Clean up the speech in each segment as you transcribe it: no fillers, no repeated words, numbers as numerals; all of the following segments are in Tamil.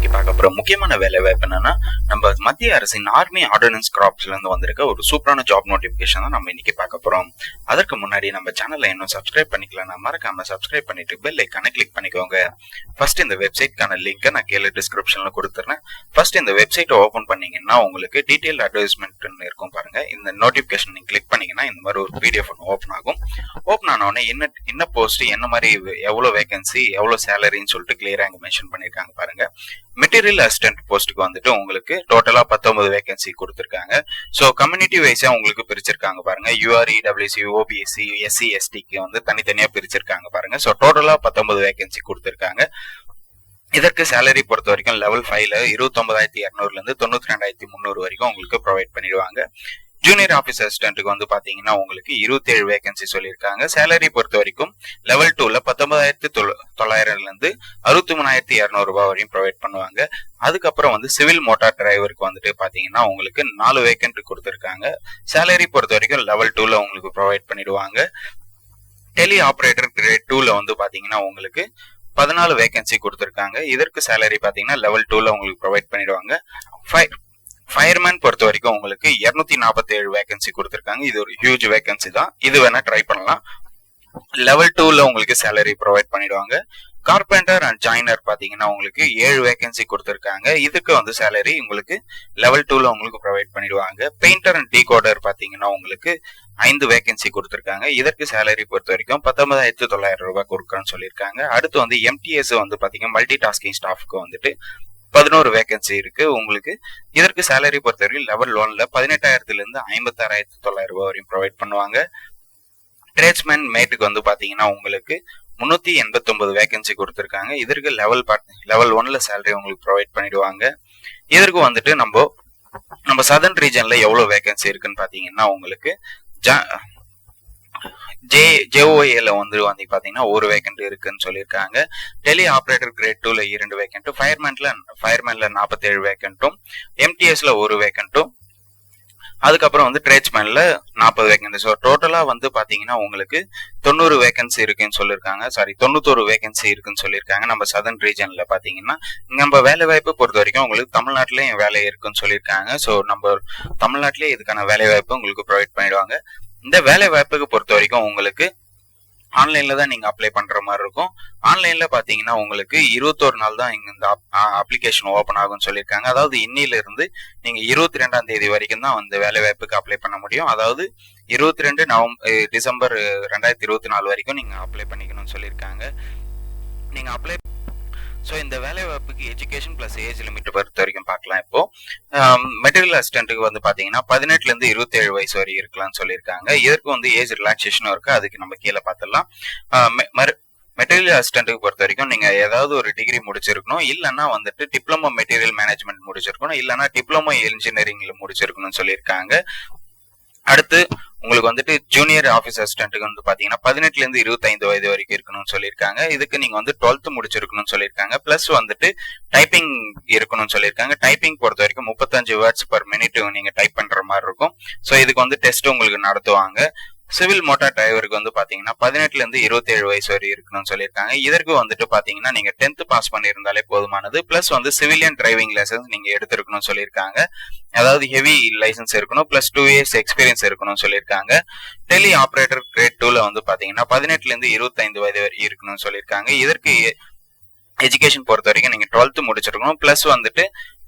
இன்னைக்கு பார்க்க போற முக்கியமான வேலை வாய்ப்பு என்னன்னா, நம்ம மத்திய அரசின் ஆர்மி ஆர்டினன்ஸ் கிராப்ஸ்ல இருந்து வந்திருக்க ஒரு சூப்பரான ஜாப் நோட்டிபிகேஷன் தான் நம்ம இன்னைக்கு பார்க்க போறோம். அதற்கு முன்னாடி நம்ம சேனலை இன்னும் சப்ஸ்கிரைப் பண்ணிக்கலன்னா மறக்காம சப்ஸ்கிரைப் பண்ணிட்டு பெல் ஐக்கானை கிளிக் பண்ணிக்கோங்க. ஃபர்ஸ்ட் இந்த வெப்சைட்கான லிங்கை நான் கீழே டிஸ்கிரிப்ஷன்ல கொடுத்துறேன். ஃபர்ஸ்ட் இந்த வெப்சைட்டை ஓபன் பண்ணீங்கன்னா உங்களுக்கு டீடைல் அட்வர்டைஸ்மெண்ட் இருக்கும் பாருங்க. இந்த நோட்டிபிகேஷன் நீங்க கிளிக் பண்ணீங்கன்னா இந்த மாதிரி ஒரு பிடிஎஃப் ஓபன் ஆகும். ஓபன் ஆன உடனே என்ன போஸ்ட், என்ன மாதிரி, எவ்வளவு வேகன்சி, எவ்வளவு சேலரின்னு சொல்லிட்டு கிளியரா இங்க மென்ஷன் பண்ணிருக்காங்க பாருங்க. மெட்டீரியல் அசிஸ்டன்ட் போஸ்ட்டுக்கு வந்துட்டு உங்களுக்கு டோட்டலா 19 வேகன்சி கொடுத்திருக்காங்க. சோ கம்யூனிட்டி வைஸா உங்களுக்கு பிரிச்சிருக்காங்க பாருங்க. யூஆர்இ, டபிள்யூசி, ஓபிஎஸ்சி, எஸ்சி, எஸ்டிக்கு வந்து தனித்தனியா பிரிச்சிருக்காங்க பாருங்க. சோ டோட்டலா 19 வேகன்சி கொடுத்திருக்காங்க. இதற்கு சேலரி பொறுத்த வரைக்கும் லெவல் 5ல 29,200 இருந்து 92,300 வரைக்கும் உங்களுக்கு ப்ரொவைட் பண்ணிடுவாங்க. ஜூனியர் ஆபீஸ் அசிஸ்டன்ட்டுக்கு வந்து பாத்தீங்கன்னா உங்களுக்கு 27 வேகன்சி சொல்லியிருக்காங்க. சேலரி பொறுத்த வரைக்கும் லெவல் 2ல 19,900 இருந்து 63,200 ரூபாய் வரையும் ப்ரொவைட் பண்ணுவாங்க. அதுக்கப்புறம் வந்து சிவில் மோட்டார் டிரைவருக்கு வந்துட்டு பாத்தீங்கன்னா உங்களுக்கு 4 வேகன்ட் கொடுத்திருக்காங்க. சேலரி பொறுத்த வரைக்கும் லெவல் 2ல உங்களுக்கு ப்ரொவைட் பண்ணிடுவாங்க. டெலி ஆபரேட்டர் கிரேட் 2ல வந்து பாத்தீங்கன்னா உங்களுக்கு 14 வேகன்சி கொடுத்திருக்காங்க. இதற்கு சேலரி பாத்தீங்கன்னா லெவல் 2ல உங்களுக்கு ப்ரொவைட் பண்ணிடுவாங்க. ஃபயர்மேன் பொறுத்த வரைக்கும் உங்களுக்கு 247 வேகன்சி கொடுத்திருக்காங்க. இது ஒரு ஹியூஜ் வேகன்சி தான். இது வேணா ட்ரை பண்ணலாம். லெவல் 2ல உங்களுக்கு சேலரி ப்ரொவைட் பண்ணிடுவாங்க. கார்பெண்டர் அண்ட் ஜாயினர் பாத்தீங்கன்னா உங்களுக்கு 7 வேகன்சி கொடுத்திருக்காங்க. இதுக்கு வந்து சேலரி உங்களுக்கு லெவல் 2ல உங்களுக்கு ப்ரொவைட் பண்ணிடுவாங்க. பெயிண்டர் அண்ட் டீகோடர் பாத்தீங்கன்னா உங்களுக்கு 5 வேகன்சி கொடுத்திருக்காங்க. இதற்கு சேலரி பொறுத்த வரைக்கும் 19,900 ரூபாய் கொடுக்கறேன்னு சொல்லியிருக்காங்க. அடுத்து வந்து எம்டிஎஸ் வந்து பாத்தீங்கன்னா மல்டி டாஸ்கிங் ஸ்டாஃப்க்கு வந்துட்டு 11 வேகன்சி இருக்கு உங்களுக்கு. இதற்கு சேலரி பொறுத்த வரைக்கும் லெவல் 1ல 18,000 இருந்து 56,900 ரூபாய் வரையும் ப்ரொவைட் பண்ணுவாங்க. ட்ரேட்ஸ்மேன் மேட்டுக்கு வந்து பாத்தீங்கன்னா உங்களுக்கு 389 வேகன்சி கொடுத்திருக்காங்க. இதற்கு லெவல் 1ல சேலரி உங்களுக்கு ப்ரொவைட் பண்ணிடுவாங்க. இதற்கு வந்துட்டு நம்ம சதர்ன் ரீஜன்ல எவ்வளவு வேகன்சி இருக்குன்னு பாத்தீங்கன்னா உங்களுக்கு ஜேஓஏல வந்து பாத்தீங்கன்னா ஒரு வேகன்ட் இருக்குன்னு சொல்லியிருக்காங்க. டெலி ஆபரேட்டர் கிரேட் 2ல 2 வேகன்ட், ஃபயர்மேன்ல 47 வேகன்ட்டும், எம்டிஎஸ்ல ஒரு வேகன்ட்டும், அதுக்கப்புறம் வந்து ட்ரேட்ஸ்மேன்ல 40 வேகன்சி. ஸோ டோட்டலா வந்து பாத்தீங்கன்னா உங்களுக்கு 90 வேகன்சி இருக்குன்னு சொல்லியிருக்காங்க. 91 வேகன்சி இருக்குன்னு சொல்லியிருக்காங்க. நம்ம சதர்ன் ரீஜன்ல பாத்தீங்கன்னா நம்ம வேலை வாய்ப்பு பொறுத்த வரைக்கும் உங்களுக்கு தமிழ்நாட்டிலேயே வேலை இருக்குன்னு சொல்லியிருக்காங்க. ஸோ நம்ம தமிழ்நாட்டிலேயே இதுக்கான வேலை வாய்ப்பு உங்களுக்கு ப்ரொவைட் பண்ணிடுவாங்க. இந்த வேலை வாய்ப்புக்கு பொறுத்த வரைக்கும் உங்களுக்கு ஆன்லைன்ல தான் நீங்க அப்ளை பண்ற மாதிரி இருக்கும். ஆன்லைன்ல பாத்தீங்கன்னா உங்களுக்கு 21 நாள் தான் இந்த அப்ளிகேஷன் ஓபன் ஆகும்னு சொல்லியிருக்காங்க. அதாவது இன்னில இருந்து நீங்க 22ஆம் தேதி வரைக்கும் தான் அந்த வேலை வாய்ப்புக்கு அப்ளை பண்ண முடியும். அதாவது 22 டிசம்பர் 2024 வரைக்கும் நீங்க அப்ளை பண்ணிக்கணும்னு சொல்லியிருக்காங்க. நீங்க அப்ளை இந்த வேலை வாய்ப்புக்கு எஜுகேஷன் பிளஸ் ஏஜ் லிமிட் பொறுத்த வரைக்கும் பார்க்கலாம். இப்போ மெட்டீரியல் அசிஸ்டன்ட்டுக்கு வந்து பாத்தீங்கன்னா 18ல இருந்து 27 வயசு வரை இருக்கலாம்னு சொல்லியிருக்காங்க. இதற்கு வந்து ஏஜ் ரிலாக்ஸேஷனும் இருக்கு. அதுக்கு நம்ம கீழே பார்த்துடலாம். மெட்டீரியல் அசிஸ்டன்ட்டுக்கு பொறுத்த வரைக்கும் நீங்க ஏதாவது ஒரு டிகிரி முடிச்சிருக்கணும், இல்லைன்னா வந்துட்டு டிப்ளமோ மெட்டீரியல் மேனேஜ்மெண்ட் முடிச்சிருக்கணும், இல்லைன்னா டிப்ளமோ இன்ஜினியரிங்ல முடிச்சிருக்கணும்னு சொல்லியிருக்காங்க. அடுத்து உங்களுக்கு வந்துட்டு ஜூனியர் ஆபீஸ் அசிஸ்டன்ட்டுக்கு வந்து பாத்தீங்கன்னா 18ல இருந்து 25 வயது வரைக்கும் இருக்கணும்னு சொல்லியிருக்காங்க. இதுக்கு நீங்க வந்து 12th முடிச்சிருக்கணும்னு சொல்லியிருக்காங்க. பிளஸ் வந்துட்டு டைப்பிங் இருக்கணும்னு சொல்லியிருக்காங்க. டைப்பிங் பொறுத்த வரைக்கும் 35 வேர்ட்ஸ் பர் மினிட் நீங்க டைப் பண்ற மாதிரி இருக்கும். ஸோ இதுக்கு வந்து டெஸ்ட் உங்களுக்கு நடத்துவாங்க. சிவில் மோட்டார் டிரைவருக்கு வந்து பாத்தீங்கன்னா 18ல இருந்து 27 வயசு வரை இருக்கணும்னு சொல்லியிருக்காங்க. இதற்கு வந்துட்டு பாத்தீங்கன்னா நீங்க 10th பாஸ் பண்ணியிருந்தாலே போதுமானது. பிளஸ் வந்து சிவிலியன் டிரைவிங் லைசன்ஸ் நீங்க எடுத்திருக்கணும்னு சொல்லியிருக்காங்க. அதாவது ஹெவி லைசன்ஸ் இருக்கணும், பிளஸ் 2 இயர்ஸ் எக்ஸ்பீரியன்ஸ் இருக்கணும்னு சொல்லியிருக்காங்க. டெலி ஆபரேட்டர் கிரேட் 2ல வந்து பாத்தீங்கன்னா 18ல இருந்து 25 வயது வரை இருக்கணும்னு சொல்லியிருக்காங்க. இதற்கு எஜுகேஷன் பொறுத்த வரைக்கும் நீங்க 12th முடிச்சிருக்கணும், பிளஸ் வந்துட்டு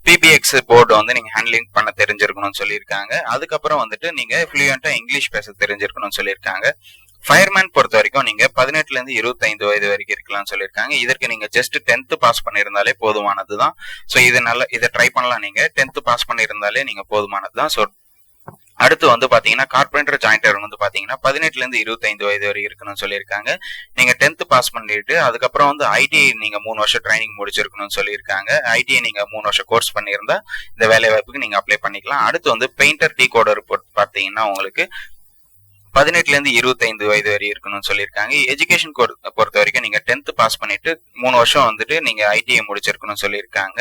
பிபிஎக்ஸ் போர்டு வந்து நீங்க ஹேண்ட்லிங் பண்ண தெரிஞ்சிருக்கணும்னு சொல்லியிருக்காங்க. அதுக்கப்புறம் வந்துட்டு நீங்க ஃப்ளூயண்டா இங்கிலீஷ் பேச தெரிஞ்சிருக்கணும்னு சொல்லியிருக்காங்க. ஃபயர்மேன் பொறுத்த வரைக்கும் நீங்க 18ல இருந்து 25 வயது வரைக்கும் இருக்கலாம்னு சொல்லியிருக்காங்க. இதற்கு நீங்க ஜஸ்ட் 10th பாஸ் பண்ணியிருந்தாலே போதுமானதுதான். ஸோ இதை ட்ரை பண்ணலாம். நீங்க 10th பாஸ் பண்ணியிருந்தாலே நீங்க போதுமானதுதான். ஸோ அடுத்து வந்து பாத்தீங்கன்னா கார்பெண்டர் ஜாயிண்டர் வந்து பாத்தீங்கன்னா 18ல இருந்து 25 வயது வரை இருக்கணும்னு சொல்லியிருக்காங்க. நீங்க 10th பாஸ் பண்ணிட்டு அதுக்கப்புறம் வந்து ஐடிஐ நீங்க 3 வருஷம் ட்ரைனிங் முடிச்சிருக்கணும்னு சொல்லியிருக்காங்க. ஐடிஐ நீங்க 3 வருஷம் கோர்ஸ் பண்ணியிருந்தா இந்த வேலை வாய்ப்புக்கு நீங்க அப்ளை பண்ணிக்கலாம். அடுத்து வந்து பெயிண்டர் டீகோடர் பாத்தீங்கன்னா உங்களுக்கு 18ல இருந்து 25 வயது வரை இருக்கணும்னு சொல்லியிருக்காங்க. எஜுகேஷன் பொறுத்த வரைக்கும் நீங்க 10th பாஸ் பண்ணிட்டு 3 வருஷம் வந்துட்டு நீங்க ஐடிஐ முடிச்சிருக்கணும்னு சொல்லியிருக்காங்க.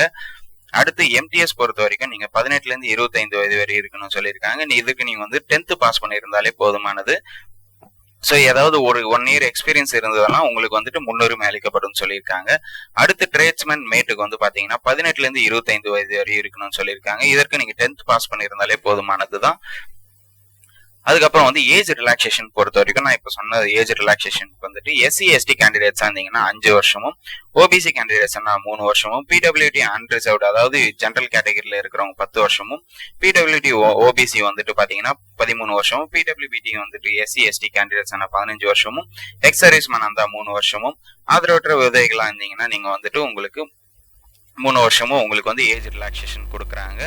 அடுத்து எம்டிஎஸ் பொறுத்த வரைக்கும் நீங்க 18ல இருந்து 25 வயது வரை இருக்கணும்னு சொல்லியிருக்காங்க. இதுக்கு நீங்க வந்து 10th பாஸ் பண்ணியிருந்தாலே போதுமானது. ஸோ ஏதாவது ஒரு 1 இயர் எக்ஸ்பீரியன்ஸ் இருந்ததுன்னா உங்களுக்கு வந்துட்டு முன்னுரிமை அளிக்கப்படும் சொல்லியிருக்காங்க. அடுத்து ட்ரேட்ஸ்மேன் மேட்டுக்கு வந்து பாத்தீங்கன்னா 18ல இருந்து 25 வயது வரை இருக்கணும்னு சொல்லியிருக்காங்க. இதற்கு நீங்க 10th பாஸ் பண்ணியிருந்தாலே போதுமானதுதான். அதுக்கப்புறம் வந்து ஏஜ் ரிலாக்ஸேஷன் பொறுத்த வரைக்கும் நான் இப்ப சொன்ன ஏஜ் ரிலாக்ஸேஷனுக்கு வந்துட்டு SC ST கேண்டிடேட்ஸா இருந்தீங்கன்னா 5 வருஷமும், OBC கேண்டிடேட்ஸ்னா 3 வருஷமும், PWD அன்ரிசர்வ்டு அதாவது ஜெனரல் கேட்டகரியில இருக்கிறவங்க 10 வருஷமும், PWD OBC வந்துட்டு பாத்தீங்கன்னா 13 வருஷமும், PWBT வந்துட்டு SC ST கேண்டிடேட்ஸ் 15 வருஷமும், எக்ஸ் சர்வீஸ்மேன் இருந்தா 3 வருஷமும், ஆதரவற்ற விதைகளா இருந்தீங்கன்னா நீங்க வந்துட்டு உங்களுக்கு 3 வருஷமும் உங்களுக்கு வந்து ஏஜ் ரிலாக்ஸேஷன் கொடுக்குறாங்க.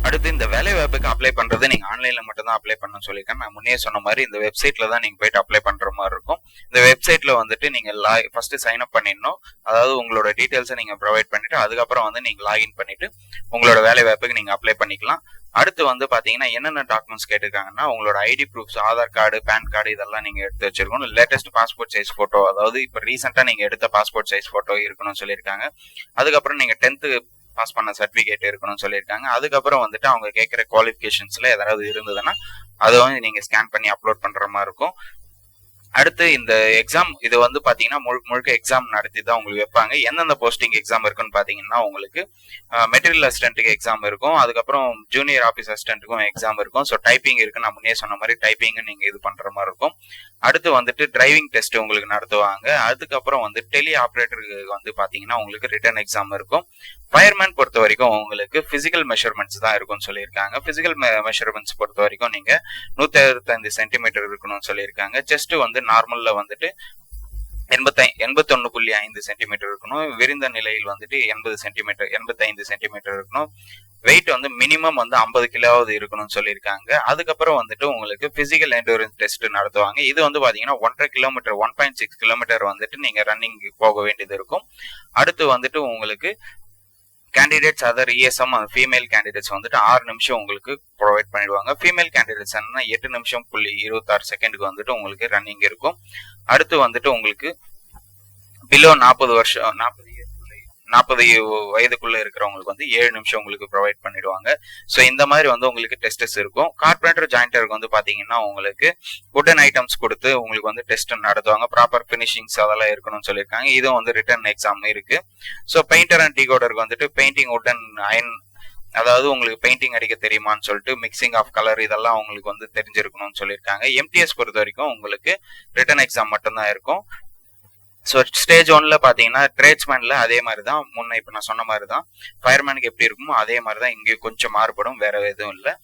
அடுத்து இந்த வேலை வாய்ப்புக்கு அப்ளை பண்றது நீங்க ஆன்லைன்ல மட்டும் தான் அப்ளை பண்ணணும்னு சொல்லியிருக்கேன். நான் முன்னே சொன்ன மாதிரி இந்த வெப்சைட்ல தான் நீங்க போயிட்டு அப்ளை பண்ற மாதிரி இருக்கும். இந்த வெப்சைட்ல வந்துட்டு நீங்க ஃபர்ஸ்ட் சைன் அப் பண்ணிடணும். அதாவது உங்களோட டீடைல்ஸை நீங்க ப்ரொவைட் பண்ணிட்டு அதுக்கப்புறம் வந்து நீங்க லாகின் பண்ணிட்டு உங்களோட வேலை வாய்ப்புக்கு நீங்க அப்ளை பண்ணிக்கலாம். அடுத்து வந்து பாத்தீங்கன்னா என்னென்ன டாக்குமெண்ட்ஸ் கேட்டிருக்காங்கன்னா உங்களோட ID proofs, Aadhaar card, PAN card இதெல்லாம் நீங்க எடுத்து வச்சிருக்கணும். லேட்டஸ்ட் பாஸ்போர்ட் சைஸ் போட்டோ, அதாவது இப்ப ரீசெண்டா நீங்க எடுத்த பாஸ்போர்ட் சைஸ் போட்டோ இருக்கணும்னு சொல்லியிருக்காங்க. அதுக்கப்புறம் நீங்க 10th பாஸ் பண்ண சர்டிபிகேட் இருக்கணும்னு சொல்லியிருக்காங்க. அதுக்கப்புறம் வந்துட்டு அவங்க கேட்கிற குவாலிஃபிகேஷன்ஸ்ல ஏதாவது இருந்ததுன்னா அதை வந்து நீங்க ஸ்கேன் பண்ணி அப்லோட் பண்ற மாதிரி இருக்கும். அடுத்து இந்த எக்ஸாம் இது வந்து பாத்தீங்கன்னா முழுக்க எக்ஸாம் நடத்தி தான் உங்களுக்கு வைப்பாங்க. எந்தெந்த போஸ்டிங் எக்ஸாம் இருக்குன்னு பாத்தீங்கன்னா உங்களுக்கு மெட்டீரியல் அசிஸ்டன்ட்டுக்கு எக்ஸாம் இருக்கும். அதுக்கப்புறம் ஜூனியர் ஆஃபீஸ் அசிஸ்டன்ட்டுக்கும் எக்ஸாம் இருக்கும். ஸோ டைப்பிங் இருக்கு, நான் முன்னே சொன்ன மாதிரி டைப்பிங் நீங்க இது பண்ற மாதிரி இருக்கும். அடுத்து வந்துட்டு டிரைவிங் டெஸ்ட் உங்களுக்கு நடத்துவாங்க. அதுக்கப்புறம் வந்து டெலி ஆப்ரேட்டருக்கு வந்து பாத்தீங்கன்னா உங்களுக்கு ரிட்டன் எக்ஸாம் இருக்கும். ஃபயர்மேன் பொறுத்த வரைக்கும் உங்களுக்கு பிசிக்கல் மெஷர்மெண்ட்ஸ் தான் இருக்கும்னு சொல்லியிருக்காங்க. பிசிக்கல் மெஷர்மெண்ட்ஸ் பொறுத்த வரைக்கும் நீங்க 165 சென்டிமீட்டர் இருக்கணும்னு சொல்லியிருக்காங்க. செஸ்ட் வந்து நார்மல்ல வந்துட்டு 81.5 சென்டிமீட்டர் இருக்கணும். விரிந்த நிலையில் வந்துட்டு 85 சென்டிமீட்டர் இருக்கணும். வெயிட் வந்து மினிமம் வந்து 50 கிலோவாவது இருக்கணும்னு சொல்லியிருக்காங்க. அதுக்கப்புறம் வந்துட்டு உங்களுக்கு பிசிக்கல் எண்டூரன்ஸ் டெஸ்ட் நடத்துவாங்க. இது வந்து பாத்தீங்கன்னா 1.5 கிலோமீட்டர் 1.6 கிலோமீட்டர் வந்துட்டு நீங்க ரன்னிங் போக வேண்டியது இருக்கும். அடுத்து வந்துட்டு உங்களுக்கு candidates other ESM female candidates வந்துட்டு 6 நிமிஷம் உங்களுக்கு ப்ரொவைட் பண்ணிடுவாங்க. ஃபீமேல் கேண்டிடேட்ஸ் 8 நிமிஷம் 26 செகண்டுக்கு வந்துட்டு உங்களுக்கு ரன்னிங் இருக்கும். அடுத்து வந்துட்டு உங்களுக்கு பிலோ 40 வயதுக்குள்ள இருக்கிறவங்களுக்கு வந்து 7 நிமிஷம் உங்களுக்கு ப்ரொவைட் பண்ணிடுவாங்க. ஸோ இந்த மாதிரி வந்து உங்களுக்கு டெஸ்டஸ் இருக்கும். கார்பெண்டர் ஜாயிண்டருக்கு வந்து பாத்தீங்கன்னா உங்களுக்கு உட்டன் ஐட்டம்ஸ் கொடுத்து உங்களுக்கு வந்து டெஸ்ட் நடத்துவாங்க. ப்ராப்பர் பினிஷிங்ஸ் அதெல்லாம் இருக்கணும்னு சொல்லியிருக்காங்க. இதுவும் வந்து ரிட்டன் எக்ஸாம் இருக்கு. ஸோ பெயிண்டர் அண்ட் டிகோடருக்கு வந்துட்டு பெயிண்டிங் உட்டன் அயன், அதாவது உங்களுக்கு பெயிண்டிங் அடிக்க தெரியுமான்னு சொல்லிட்டு மிக்சிங் ஆஃப் கலர் இதெல்லாம் உங்களுக்கு வந்து தெரிஞ்சிருக்கணும்னு சொல்லியிருக்காங்க. MTS பொறுத்த வரைக்கும் உங்களுக்கு ரிட்டன் எக்ஸாம் மட்டும்தான் இருக்கும். ஸோ ஸ்டேஜ் 1ல பாத்தீங்கன்னா ட்ரேட்ஸ்மேன்ல அதே மாதிரி தான், முன்ன இப்ப நான் சொன்ன மாதிரி தான். ஃபயர்மேனுக்கு எப்படி இருக்குமோ அதே மாதிரி தான் இங்கேயும் கொஞ்சம் மாறுபடும், வேற எதுவும் இல்லை.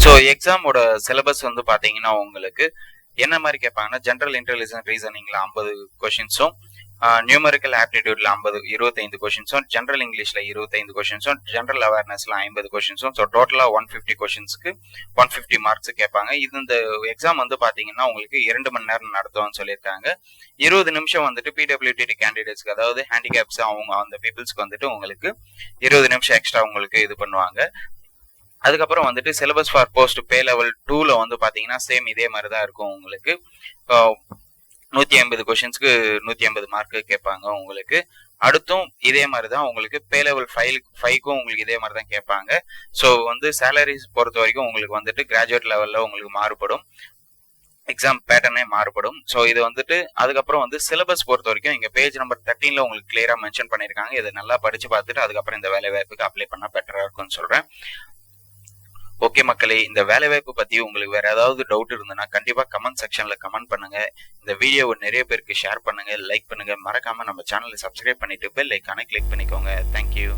ஸோ எக்ஸாமோட சிலபஸ் வந்து பாத்தீங்கன்னா உங்களுக்கு என்ன மாதிரி கேட்பாங்கன்னா ஜெனரல் இன்டெலிஜென்ஸ் ரீசனிங்ல 50 கொஸ்டின்ஸும், நியூமரிக்கல் ஆப்டிடியூட்ல 25 கொஸ்டின்ஸும், ஜெனரல் இங்கிலீஷ்ல 25 கொஸ்டின்ஸும், ஜெனரல் அவேர்னஸ்ல 50 கொஸ்டின்ஸும். ஸோ டோட்டலா 150 கொஸ்டின்ஸ்க்கு 150 மார்க்ஸ் கேட்பாங்க. இந்த எக்ஸாம் வந்து பாத்தீங்கன்னா உங்களுக்கு 2 மணி நேரம் நடத்துவான்னு சொல்லியிருக்காங்க. 20 நிமிஷம் வந்துட்டு PWD கேண்டிடேட்ஸ்க்கு, அதாவது ஹேண்டிகேப்ஸ் அவங்க அந்த பீப்புள்ஸ்க்கு வந்துட்டு உங்களுக்கு 20 நிமிஷம் எக்ஸ்ட்ரா உங்களுக்கு இது பண்ணுவாங்க. அதுக்கப்புறம் வந்துட்டு syllabus for post pay level 2ல வந்து பாத்தீங்கன்னா சேம் இதே மாதிரி தான் இருக்கும். உங்களுக்கு 150 கொஸ்டின்ஸ்க்கு 150 மார்க் கேட்பாங்க உங்களுக்கு. அடுத்தும் இதே மாதிரி தான் உங்களுக்கு பே லெவல் 5க்கும் உங்களுக்கு இதே மாதிரி தான் கேட்பாங்க. ஸோ வந்து சேலரிஸ் பொறுத்த வரைக்கும் உங்களுக்கு வந்துட்டு கிராஜுவேட் லெவல்ல உங்களுக்கு மாறுபடும், எக்ஸாம் பேட்டர்னே மாறுபடும். ஸோ இது வந்துட்டு அதுக்கப்புறம் வந்து சிலபஸ் பொறுத்த வரைக்கும் இங்க பேஜ் நம்பர் 13ல உங்களுக்கு கிளியரா மென்ஷன் பண்ணிருக்காங்க. இதை நல்லா படிச்சு பார்த்துட்டு அதுக்கப்புறம் இந்த வேலை வாய்ப்புக்கு அப்ளை பண்ணா பெட்டரா இருக்கும்னு சொல்றேன். ஓகே மக்களே, இந்த வேலைவாய்ப்பு பத்தி உங்களுக்கு வேற ஏதாவது டவுட் இருந்ததுன்னா கண்டிப்பா கமெண்ட் செக்ஷன்ல கமெண்ட் பண்ணுங்க. இந்த வீடியோவை நிறைய பேருக்கு ஷேர் பண்ணுங்க, லைக் பண்ணுங்க. மறக்காம நம்ம சேனலை சப்ஸ்கிரைப் பண்ணிட்டு பெல் ஐகானை கிளிக் பண்ணிக்கோங்க. தேங்க்யூ.